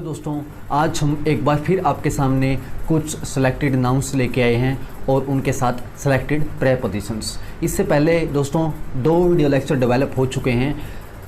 दोस्तों, आज हम एक बार फिर आपके सामने कुछ सेलेक्टेड नाउन्स लेके आए हैं और उनके साथ सेलेक्टेड प्रेपोजिशंस। इससे पहले दोस्तों 2 वीडियो लेक्चर डेवलप हो चुके हैं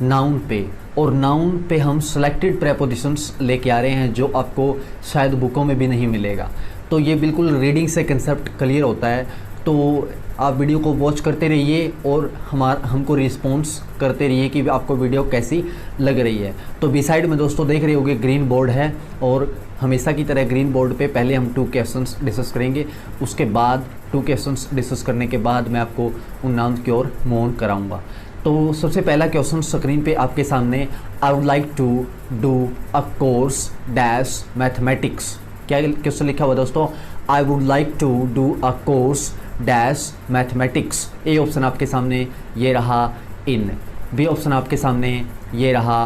नाउन पे, और नाउन पे हम सेलेक्टेड प्रेपोजिशंस लेके आ रहे हैं जो आपको शायद बुकों में भी नहीं मिलेगा। तो ये बिल्कुल रीडिंग से कंसेप्ट क्लियर होता है। तो आप वीडियो को वॉच करते रहिए और हमको रिस्पॉन्स करते रहिए कि आपको वीडियो कैसी लग रही है। तो बी साइड में दोस्तों देख रहे होंगे ग्रीन बोर्ड है, और हमेशा की तरह ग्रीन बोर्ड पे पहले हम 2 क्वेश्चंस डिस्कस करेंगे। उसके बाद 2 क्वेश्चंस डिस्कस करने के बाद मैं आपको उन नाउन की ओर मूव ऑन कराऊंगा। तो सबसे पहला क्वेश्चन स्क्रीन पे आपके सामने, I would like to do a course dash mathematics. क्या क्वेश्चन लिखा हुआ दोस्तों? I would like to do a course dash mathematics. A option आपके सामने ये रहा इन, बी ऑप्शन आपके सामने ये रहा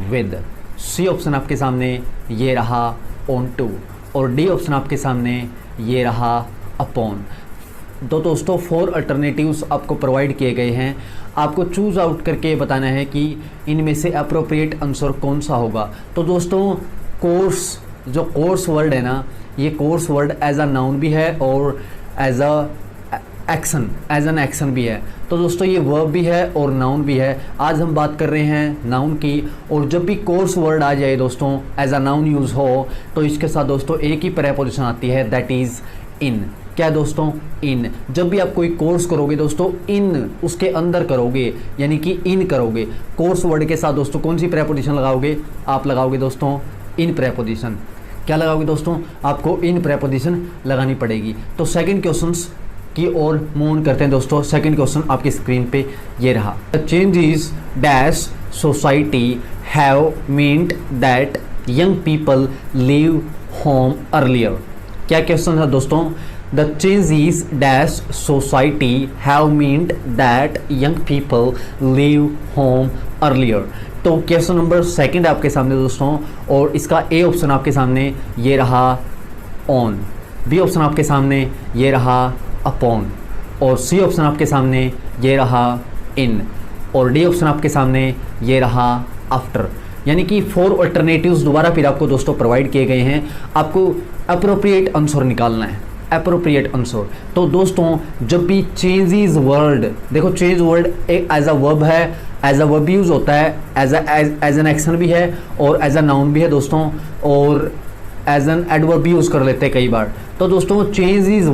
विद, सी ऑप्शन आपके सामने ये रहा ऑन टू, और डी ऑप्शन आपके सामने ये रहा अपॉन। तो दोस्तों 4 अल्टरनेटिव्स आपको प्रोवाइड किए गए हैं। आपको चूज़ आउट करके बताना है कि इनमें से अप्रोप्रिएट आंसर कौन सा होगा। तो दोस्तों कोर्स, जो कोर्स वर्ड है ना, ये course word as a noun भी है और एज एन एक्शन भी है। तो दोस्तों ये वर्ब भी है और नाउन भी है। आज हम बात कर रहे हैं नाउन की, और जब भी कोर्स वर्ड आ जाए दोस्तों एज अ नाउन यूज़ हो तो इसके साथ दोस्तों एक ही प्रेपोजिशन आती है, दैट इज़ इन। क्या है दोस्तों? इन। जब भी आप कोई कोर्स करोगे दोस्तों, इन उसके अंदर करोगे, यानी कि इन करोगे। कोर्स वर्ड के साथ दोस्तों कौन सी प्रेपोजिशन लगाओगे? आप लगाओगे दोस्तों इन प्रेपोजिशन। क्या लगाओगे दोस्तों? आपको इन प्रेपोजिशन लगानी पड़ेगी। तो सेकंड क्वेश्चंस की ओर मूव ऑन करते हैं दोस्तों। सेकंड क्वेश्चन आपकी स्क्रीन पे ये रहा, the changes dash society have meant that young people leave home earlier. क्या क्वेश्चन है दोस्तों? The changes dash society have meant that young people leave home earlier. तो क्वेश्चन नंबर 2 आपके सामने दोस्तों, और इसका ए ऑप्शन आपके सामने ये रहा ऑन, बी ऑप्शन आपके सामने ये रहा अपॉन, और सी ऑप्शन आपके सामने ये रहा इन, और डी ऑप्शन आपके सामने ये रहा आफ्टर। यानी कि 4 अल्टरनेटिव्स दोबारा फिर आपको दोस्तों प्रोवाइड किए गए हैं। आपको अप्रोप्रिएट आंसर निकालना है, अप्रोप्रिएट आंसर। तो दोस्तों जब भी चेंजेस वर्ड, देखो चेंज वर्ड एक एज अ वर्ब है, एज अ वर्ब यूज़ होता है, एज एन एक्शन भी है और एज अ नाउन भी है दोस्तों, और एज एन एडवर्ब भी यूज़ कर लेते हैं कई बार। तो दोस्तों चेंज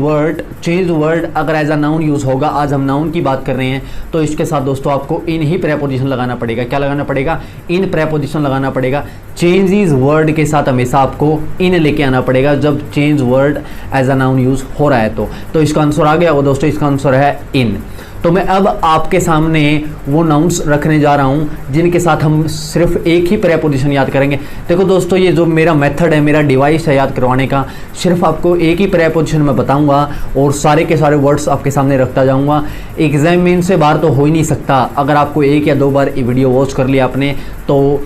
वर्ड अगर एज अ नाउन यूज़ होगा, आज हम नाउन की बात कर रहे हैं, तो इसके साथ दोस्तों आपको इन ही प्रेपोजिशन लगाना पड़ेगा। क्या लगाना पड़ेगा? इन प्रेपोजिशन लगाना पड़ेगा। चेंजेस वर्ड के साथ हमेशा आपको इन लेके आना पड़ेगा जब change word as a noun use हो रहा है। तो इसका आंसर आ गया वो दोस्तों, इसका आंसर है इन। तो मैं अब आपके सामने वो नाउन्स रखने जा रहा हूँ जिनके साथ हम सिर्फ एक ही प्रेपोजिशन याद करेंगे। देखो दोस्तों ये जो मेरा मेथड है, मेरा डिवाइस है याद करवाने का, सिर्फ आपको एक ही प्रेपोजिशन मैं बताऊँगा और सारे के सारे वर्ड्स आपके सामने रखता जाऊँगा। एग्जाम में इनसे बाहर तो हो ही नहीं सकता। अगर आपको 1 या 2 बार वीडियो वॉच कर लिया आपने तो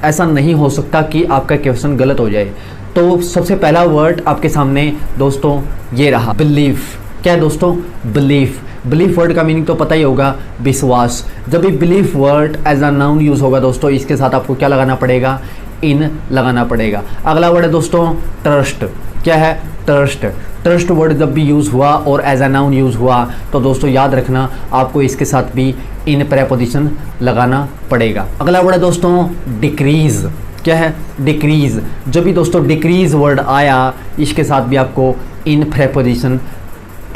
ऐसा नहीं हो सकता कि आपका क्वेश्चन गलत हो जाए। तो सबसे पहला वर्ड आपके सामने दोस्तों ये रहा, बिलीफ। क्या है दोस्तों? बिलीफ। बिलीफ वर्ड का मीनिंग तो पता ही होगा, विश्वास। जब भी belief word as a noun use होगा दोस्तों, इसके साथ आपको क्या लगाना पड़ेगा? इन लगाना पड़ेगा। अगला वर्ड है दोस्तों ट्रस्ट। क्या है? ट्रस्ट। ट्रस्ट वर्ड जब भी यूज़ हुआ और एज अ नाउन यूज़ हुआ तो दोस्तों याद रखना आपको इसके साथ भी इन प्रेपोजिशन लगाना पड़ेगा। अगला वर्ड है दोस्तों डिक्रीज़। क्या है? डिक्रीज़। जब भी दोस्तों डिक्रीज़ वर्ड आया, इसके साथ भी आपको इन प्रेपोजिशन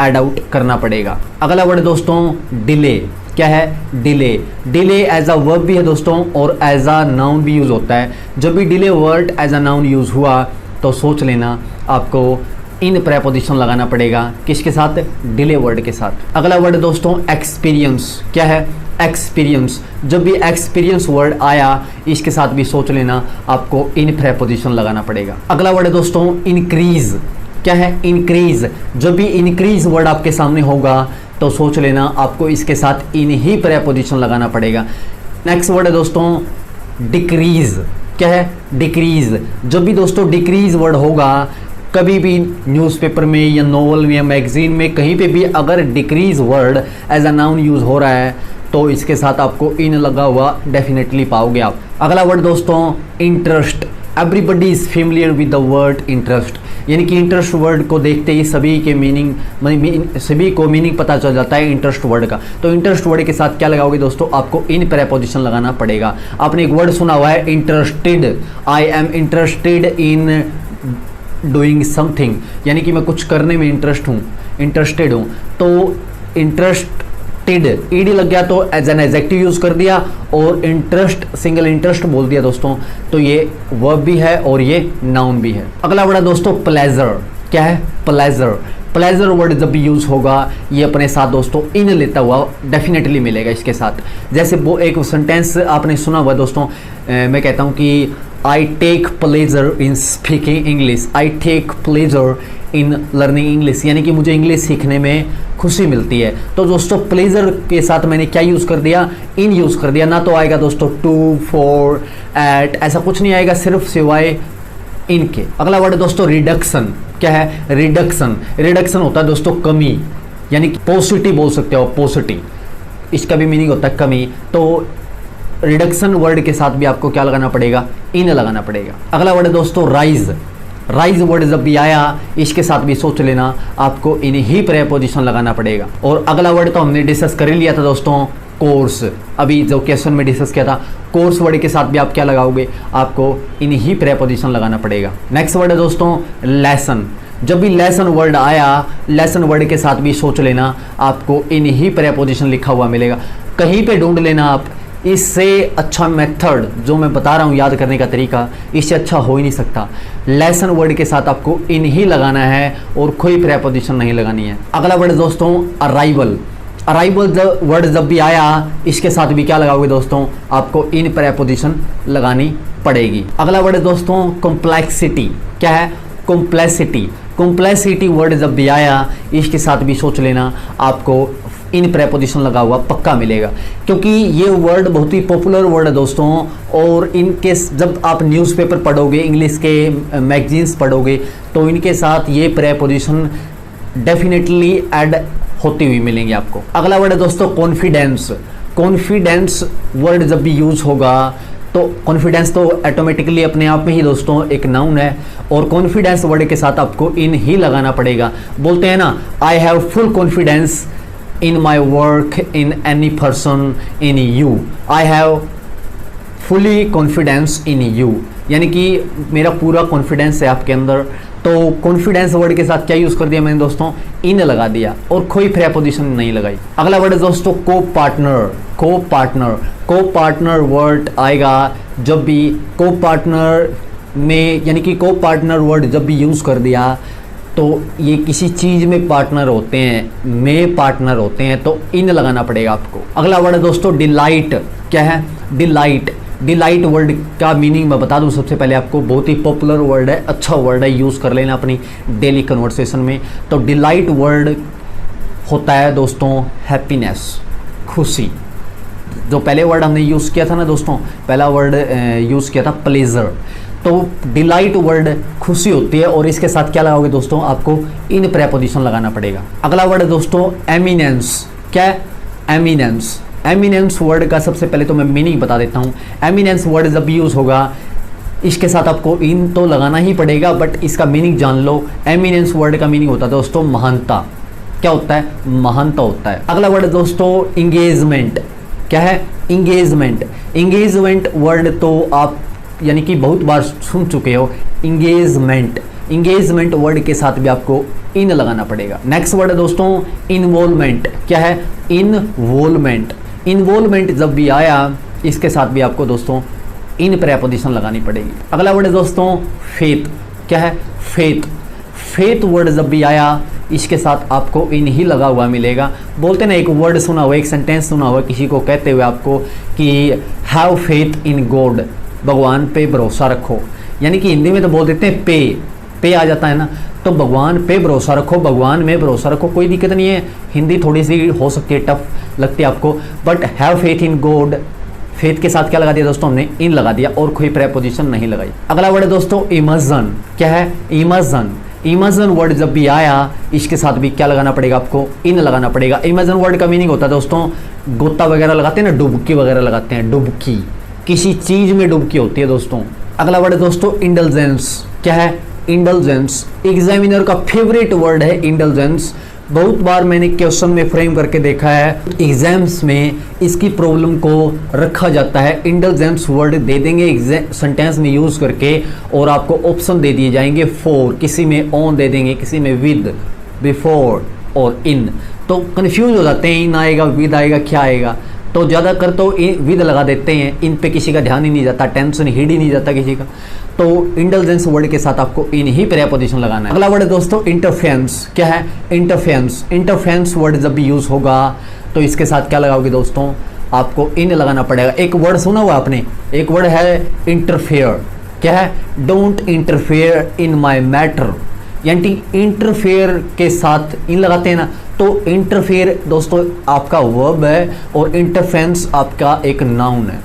ऐड आउट करना पड़ेगा। अगला वर्ड दोस्तों डिले। क्या है? Delay. Delay as a verb भी है दोस्तों और एज अ नाउन भी यूज़ होता है। जब भी delay word as a noun use हुआ तो सोच लेना आपको इन प्रेपोजिशन लगाना पड़ेगा। किसके साथ? डिले वर्ड के साथ। अगला वर्ड दोस्तों एक्सपीरियंस। क्या है? एक्सपीरियंस। जब भी एक्सपीरियंस वर्ड आया, इसके साथ भी सोच लेना आपको इन प्रेपोजिशन लगाना पड़ेगा। अगला वर्ड दोस्तों इंक्रीज। क्या है? इंक्रीज। जब भी इंक्रीज वर्ड आपके सामने होगा तो सोच लेना आपको इसके साथ इन ही प्रेपोजिशन लगाना पड़ेगा। नेक्स्ट वर्ड है दोस्तों डिक्रीज। क्या है? डिक्रीज। जब भी दोस्तों डिक्रीज वर्ड होगा, कभी भी न्यूज़पेपर में या नोवेल में या मैगजीन में कहीं पे भी अगर decrease word as a noun use हो रहा है तो इसके साथ आपको इन लगा हुआ डेफिनेटली पाओगे आप। अगला वर्ड दोस्तों interest. Everybody is familiar with the word interest, यानी कि इंटरेस्ट वर्ड को देखते ही सभी के सभी को मीनिंग पता चल जाता है इंटरेस्ट वर्ड का। तो इंटरेस्ट वर्ड के साथ क्या लगाओगे दोस्तों, आपको इन प्रेपोजिशन लगाना पड़ेगा। आपने एक वर्ड सुना हुआ है interested, I am interested in doing something, यानी कि मैं कुछ करने में इंटरेस्टेड हूँ। तो इंटरेस्टेड ईडी लग गया तो एज एन एडजेक्टिव यूज़ कर दिया, और इंटरेस्ट सिंगल इंटरेस्ट बोल दिया दोस्तों, तो ये वर्ब भी है और ये नाउन भी है। अगला वर्ड है दोस्तों प्लेजर। क्या है? प्लेजर। प्लेजर वर्ड जब भी यूज़ होगा ये अपने साथ दोस्तों इन लेता हुआ डेफिनेटली मिलेगा इसके साथ। जैसे वो एक सेंटेंस आपने सुना हुआ दोस्तों, मैं कहता हूँ कि I take pleasure in speaking English, I take pleasure in learning English, यानी कि मुझे इंग्लिश सीखने में खुशी मिलती है। तो दोस्तों प्लेजर के साथ मैंने क्या यूज़ कर दिया, इन यूज़ कर दिया। ना तो आएगा दोस्तों टू, फॉर, एट, ऐसा कुछ नहीं आएगा सिर्फ सिवाय इनके। अगला वर्ड है दोस्तों रिडक्शन। क्या है? रिडक्शन। रिडक्शन होता है दोस्तों कमी, यानी कि पॉजिटिव बोल सकते हो, पॉजिटिव, इसका भी मीनिंग होता है कमी। तो रिडक्शन वर्ड के साथ भी आपको क्या लगाना पड़ेगा, इन लगाना पड़ेगा। अगला वर्ड है दोस्तों राइज। राइज वर्ड जब भी आया इसके साथ भी सोच लेना आपको इन ही प्रेपोजिशन लगाना पड़ेगा। और अगला वर्ड तो हमने डिस्कस कर ही लिया था दोस्तों, कोर्स। अभी जो क्वेश्चन में डिस्कस किया था, कोर्स वर्ड के साथ भी आप क्या लगाओगे, आपको इन ही प्रेपोजिशन लगाना पड़ेगा। नेक्स्ट वर्ड है दोस्तों लेसन। जब भी लेसन वर्ड आया, लेसन वर्ड के साथ भी सोच लेना आपको इन ही प्रेपोजिशन लिखा हुआ मिलेगा। कहीं पे ढूंढ लेना आप, इससे अच्छा मेथड जो मैं बता रहा हूँ याद करने का तरीका, इससे अच्छा हो ही नहीं सकता। लेसन वर्ड के साथ आपको इन ही लगाना है और कोई प्रेपोजिशन नहीं लगानी है। अगला वर्ड दोस्तों अराइवल। अराइवल वर्ड जब भी आया इसके साथ भी क्या लगाओगे दोस्तों, आपको इन प्रेपोजिशन लगानी पड़ेगी। अगला वर्ड दोस्तों कॉम्प्लेक्सिटी। क्या है? कॉम्प्लेक्सिटी। कॉम्प्लेक्सिटी वर्ड जब भी आया इसके साथ भी सोच लेना आपको इन प्रेपोजिशन लगा हुआ पक्का मिलेगा, क्योंकि ये वर्ड बहुत ही पॉपुलर वर्ड है दोस्तों। और इनके जब आप न्यूज़पेपर पढ़ोगे, इंग्लिश के मैगजीन्स पढ़ोगे, तो इनके साथ ये प्रेपोजिशन डेफिनेटली ऐड होती हुई मिलेंगी आपको। अगला वर्ड है दोस्तों कॉन्फिडेंस। कॉन्फिडेंस वर्ड जब भी यूज़ होगा तो कॉन्फिडेंस तो ऑटोमेटिकली अपने आप में ही दोस्तों एक नाउन है, और कॉन्फिडेंस वर्ड के साथ आपको इन ही लगाना पड़ेगा। बोलते हैं ना, I have full confidence in my work, in any person, in you. I have fully confidence in you, यानी कि मेरा पूरा कॉन्फिडेंस है आपके अंदर। तो कॉन्फिडेंस वर्ड के साथ क्या यूज़ कर दिया मैंने दोस्तों, इन लगा दिया और कोई प्रेपोजिशन नहीं लगाई। अगला वर्ड है दोस्तों को पार्टनर। को पार्टनर। को पार्टनर वर्ड आएगा जब भी को पार्टनर में, यानी कि को पार्टनर वर्ड जब भी यूज़ कर दिया तो ये किसी चीज़ में पार्टनर होते हैं, में पार्टनर होते हैं, तो इन लगाना पड़ेगा आपको। अगला वर्ड है दोस्तों डिलाइट। क्या है? डिलाइट। डिलाइट वर्ड का मीनिंग मैं बता दूं सबसे पहले आपको, बहुत ही पॉपुलर वर्ड है, अच्छा वर्ड है, यूज़ कर लेना अपनी डेली कन्वर्सेशन में। तो डिलाइट वर्ड होता है दोस्तों हैप्पीनेस, खुशी। जो पहले वर्ड हमने यूज़ किया था ना दोस्तों, पहला वर्ड यूज़ किया था प्लेजर। तो डिलाइट वर्ड खुशी होती है, और इसके साथ क्या लगाओगे दोस्तों, आपको इन प्रेपोजिशन लगाना पड़ेगा। अगला वर्ड है दोस्तों एमिनेंस। क्या है? एमिनेंस। एमिनेंस वर्ड का सबसे पहले तो मैं मीनिंग बता देता हूँ। एमिनेंस वर्ड जब यूज़ होगा इसके साथ आपको इन तो लगाना ही पड़ेगा, बट इसका मीनिंग जान लो। एमिनेंस वर्ड का मीनिंग होता है दोस्तों महानता। क्या होता है? महानता होता है। अगला वर्ड दोस्तों इंगेजमेंट। क्या है? इंगेजमेंट। इंगेजमेंट वर्ड तो आप यानी कि बहुत बार सुन चुके हो, इंगेजमेंट। इंगेजमेंट वर्ड के साथ भी आपको इन लगाना पड़ेगा। नेक्स्ट वर्ड है दोस्तों इन्वॉल्वमेंट। क्या है? इन्वॉल्वमेंट। इन्वॉल्वमेंट जब भी आया इसके साथ भी आपको दोस्तों इन प्रेपोजिशन लगानी पड़ेगी। अगला वर्ड है दोस्तों फेथ। क्या है? फेथ। फेथ वर्ड जब भी आया इसके साथ आपको इन ही लगा हुआ मिलेगा। बोलते ना, एक वर्ड सुना हुआ, एक सेंटेंस सुना हुआ किसी को कहते हुए आपको कि हैव फेथ इन गॉड, भगवान पे भरोसा रखो। यानी कि हिंदी में तो बोल देते हैं पे आ जाता है ना, तो भगवान पे भरोसा रखो, भगवान में भरोसा रखो, कोई दिक्कत नहीं है। हिंदी थोड़ी सी हो सकती है टफ लगती है आपको, but have faith in God, faith के साथ क्या लगा दिया दोस्तों, हमने इन लगा दिया और कोई प्रेपोजिशन नहीं लगाई। अगला वर्ड है दोस्तों इमर्जन। क्या है? इमर्जन। इमर्जन वर्ड जब भी आया इसके साथ भी क्या लगाना पड़ेगा, आपको इन लगाना पड़ेगा। इमर्जन वर्ड का मीनिंग होता है दोस्तों गोता वगैरह लगाते हैं ना, डुबकी वगैरह लगाते हैं, डुबकी, किसी चीज़ में डुबकी होती है दोस्तों, अगला वर्ड है दोस्तों इंडल्जेंस। क्या है? इंडल्जेंस। एग्जामिनर का फेवरेट वर्ड है इंडल्जेंस। बहुत बार मैंने क्वेश्चन में फ्रेम करके देखा है, एग्जाम्स में इसकी प्रॉब्लम को रखा जाता है। इंडल्जेंस वर्ड दे देंगे सेंटेंस में यूज़ करके और आपको ऑप्शन दे दिए जाएंगे फॉर, किसी में ऑन दे देंगे, किसी में विद, बिफोर और इन। तो कंफ्यूज हो जाते हैं, इन आएगा, विद आएगा, क्या आएगा। तो ज़्यादातर तो विद लगा देते हैं, इन पे किसी का ध्यान ही नहीं जाता, टेंशन हिट ही नहीं जाता किसी का। तो इंटेलिजेंस वर्ड के साथ आपको इन ही प्रीपोजिशन लगाना है। अगला वर्ड है दोस्तों इंटरफेरेंस। क्या है? इंटरफेरेंस। इंटरफेरेंस वर्ड जब भी यूज़ होगा तो इसके साथ क्या लगाओगे दोस्तों? आपको इन लगाना पड़ेगा। एक वर्ड सुना हुआ आपने, एक वर्ड है इंटरफेयर। क्या है? Don't interfere in my matter, यानी इंटरफेयर के साथ इन लगाते हैं ना, तो इंटरफेयर दोस्तों आपका वर्ब है और इंटरफेरेंस आपका एक नाउन है।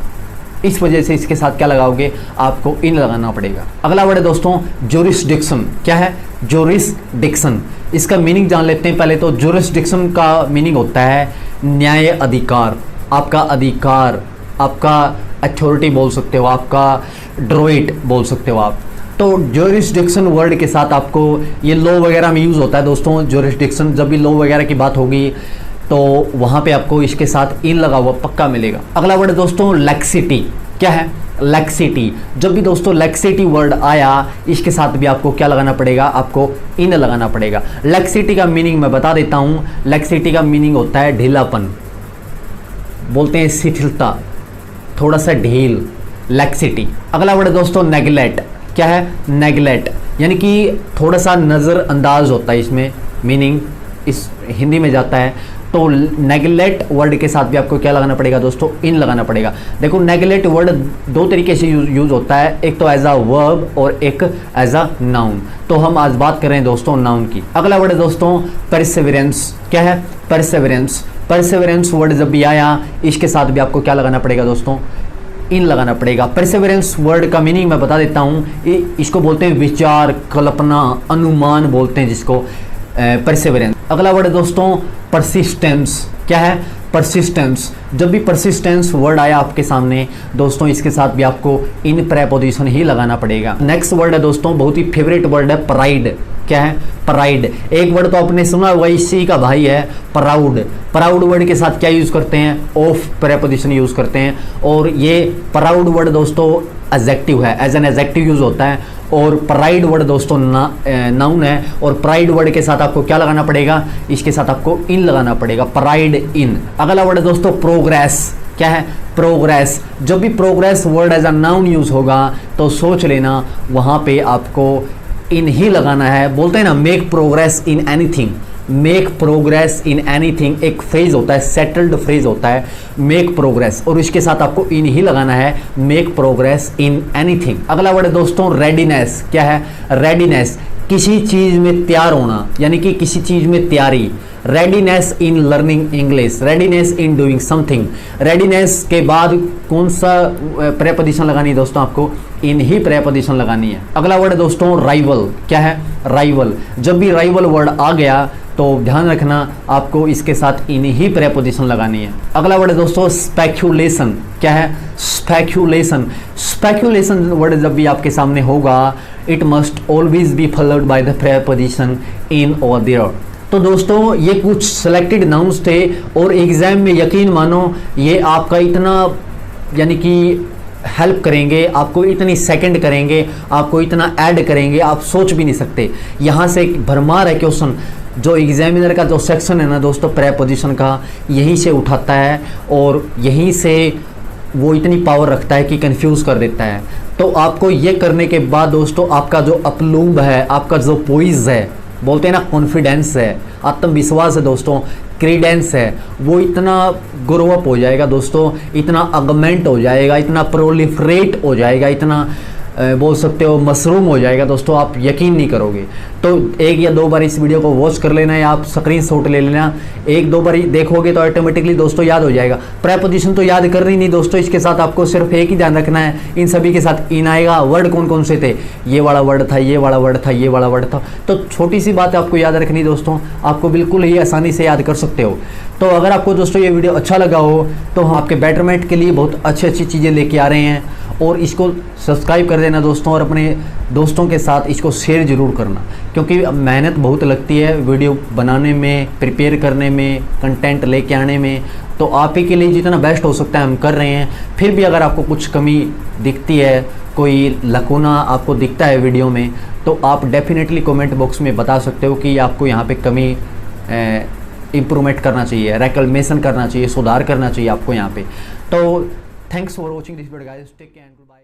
इस वजह से इसके साथ क्या लगाओगे? आपको इन लगाना पड़ेगा। अगला वर्ड है दोस्तों ज्यूरिसडिक्शन। क्या है? ज्यूरिसडिक्शन। इसका मीनिंग जान लेते हैं पहले। तो ज्यूरिसडिक्शन का मीनिंग होता है न्याय अधिकार, आपका अधिकार, आपका अथॉरिटी बोल सकते हो, आपका ड्रोइट बोल सकते हो आप। तो ज्यूरिसडिक्शन वर्ड के साथ आपको ये लॉ वगैरह में यूज़ होता है दोस्तों। ज्यूरिसडिक्शन जब भी लॉ वगैरह की बात होगी तो वहाँ पे आपको इसके साथ इन लगा हुआ पक्का मिलेगा। अगला वर्ड है दोस्तों लैक्सिटी। क्या है? लैक्सिटी। जब भी दोस्तों लैक्सिटी वर्ड आया इसके साथ भी आपको क्या लगाना पड़ेगा? आपको इन लगाना पड़ेगा। लैक्सिटी का मीनिंग मैं बता देता हूँ। लैक्सिटी का मीनिंग होता है ढीलापन, बोलते हैं शिथिलता, थोड़ा सा ढील, लैक्सिटी। अगला वर्ड है दोस्तों नेग्लेक्ट। क्या है? नेग्लेक्ट, यानी कि थोड़ा सा नज़रअंदाज होता है, इसमें मीनिंग इस हिंदी में जाता है। तो नेग्लेक्ट वर्ड के साथ भी आपको क्या लगाना पड़ेगा दोस्तों? इन लगाना पड़ेगा। देखो नेग्लेक्ट वर्ड दो तरीके से यूज़ होता है, एक तो एज अ वर्ब और एक एज अ नाउन। तो हम आज बात कर रहे हैं दोस्तों नाउन की। अगला वर्ड है दोस्तों परसेवरेंस। क्या है? परसेवरेंस। परसेवरेंस वर्ड जब भी आया इसके साथ भी आपको क्या लगाना पड़ेगा दोस्तों? इन लगाना पड़ेगा। परसेवरेंस वर्ड का मीनिंग मैं बता देता हूँ। इसको बोलते हैं विचार, कल्पना, अनुमान बोलते हैं जिसको परसेवरेंस। अगला वर्ड है दोस्तों परसिस्टेंस। क्या है? परसिस्टेंस। जब भी परसिस्टेंस वर्ड आया आपके सामने दोस्तों इसके साथ भी आपको इन प्रीपोजिशन ही लगाना पड़ेगा। नेक्स्ट वर्ड है दोस्तों बहुत ही फेवरेट वर्ड है प्राइड। क्या है? प्राइड। एक वर्ड तो आपने सुना हुआ, इसी का भाई है प्राउड। प्राउड वर्ड के साथ क्या यूज़ करते हैं? ऑफ प्रीपोजिशन यूज़ करते हैं। और ये प्राउड वर्ड दोस्तों एडजेक्टिव है, एज एन एडजेक्टिव यूज़ होता है। और प्राइड वर्ड दोस्तों नाउन है। और प्राइड वर्ड के साथ आपको क्या लगाना पड़ेगा? इसके साथ आपको इन लगाना पड़ेगा, प्राइड इन। अगला वर्ड है दोस्तों प्रोग्रेस। क्या है? प्रोग्रेस। जब भी progress word as a noun use होगा तो सोच लेना वहाँ पे आपको इन ही लगाना है। बोलते हैं ना make progress in anything, make progress in anything एक फ्रेज होता है, सेटल्ड फ्रेज होता है मेक प्रोग्रेस, और इसके साथ आपको इन ही लगाना है, मेक प्रोग्रेस इन एनीथिंग। अगला वर्ड है दोस्तों रेडीनेस। क्या है? रेडीनेस। किसी चीज़ में तैयार होना, यानी कि किसी चीज़ में तैयारी। Readiness in learning English, readiness in doing something. Readiness के बाद कौन सा प्रीपोजिशन लगानी है दोस्तों? आपको इन ही प्रीपोजिशन लगानी है। अगला वर्ड है दोस्तों राइवल। क्या है? राइवल। जब भी राइवल वर्ड आ गया तो ध्यान रखना आपको इसके साथ इन ही प्रीपोजिशन लगानी है। अगला वर्ड है दोस्तों स्पेक्यूलेशन। क्या है? स्पेक्यूलेशन। स्पेक्यूलेशन वर्ड जब भी आपके सामने होगा it must always be followed by the preposition in और देयर। तो दोस्तों ये कुछ सेलेक्टेड नाउन्स थे और एग्जाम में यकीन मानो ये आपका इतना यानी कि हेल्प करेंगे, आपको इतनी सेकंड करेंगे, आपको इतना ऐड करेंगे, आप सोच भी नहीं सकते। यहाँ से भरमार है क्वेश्चन। जो एग्जामिनर का जो सेक्शन है ना दोस्तों प्रीपोजिशन का, यहीं से उठाता है और यहीं से वो इतनी पावर रखता है कि कंफ्यूज कर देता है। तो आपको ये करने के बाद दोस्तों आपका जो अपलूब है, आपका जो पोइज है, बोलते हैं ना कॉन्फिडेंस है, आत्मविश्वास है दोस्तों, क्रीडेंस है, वो इतना ग्रो अप हो जाएगा दोस्तों, इतना अगमेंट हो जाएगा, इतना प्रोलिफरेट हो जाएगा, इतना बोल सकते हो मशरूम हो जाएगा दोस्तों, आप यकीन नहीं करोगे। तो एक या दो बार इस वीडियो को वॉच कर लेना या आप स्क्रीनशॉट ले लेना, एक दो बार देखोगे तो ऑटोमेटिकली दोस्तों याद हो जाएगा। प्रीपोजिशन तो याद करनी नहीं दोस्तों, इसके साथ आपको सिर्फ एक ही ध्यान रखना है, इन सभी के साथ इन आएगा। वर्ड कौन कौन से थे? ये वाला वर्ड था, ये वाला वर्ड था, ये वाला वर्ड था। तो छोटी सी बात आपको याद रखनी दोस्तों, आपको बिल्कुल ही आसानी से याद कर सकते हो। तो अगर आपको दोस्तों ये वीडियो अच्छा लगा हो तो हम आपके बेटरमेंट के लिए बहुत अच्छी अच्छी चीज़ें लेके आ रहे हैं और इसको सब्सक्राइब कर देना दोस्तों, और अपने दोस्तों के साथ इसको शेयर ज़रूर करना, क्योंकि मेहनत बहुत लगती है वीडियो बनाने में, प्रिपेयर करने में, कंटेंट लेके आने में। तो आप ही के लिए जितना बेस्ट हो सकता है हम कर रहे हैं। फिर भी अगर आपको कुछ कमी दिखती है, कोई लकूना आपको दिखता है वीडियो में, तो आप डेफिनेटली कमेंट बॉक्स में बता सकते हो कि आपको यहाँ पे कमी इम्प्रूवमेंट करना चाहिए, रेक्लेमेशन करना चाहिए, सुधार करना चाहिए आपको यहाँ पे। तो thanks for watching this video guys, take care and good bye.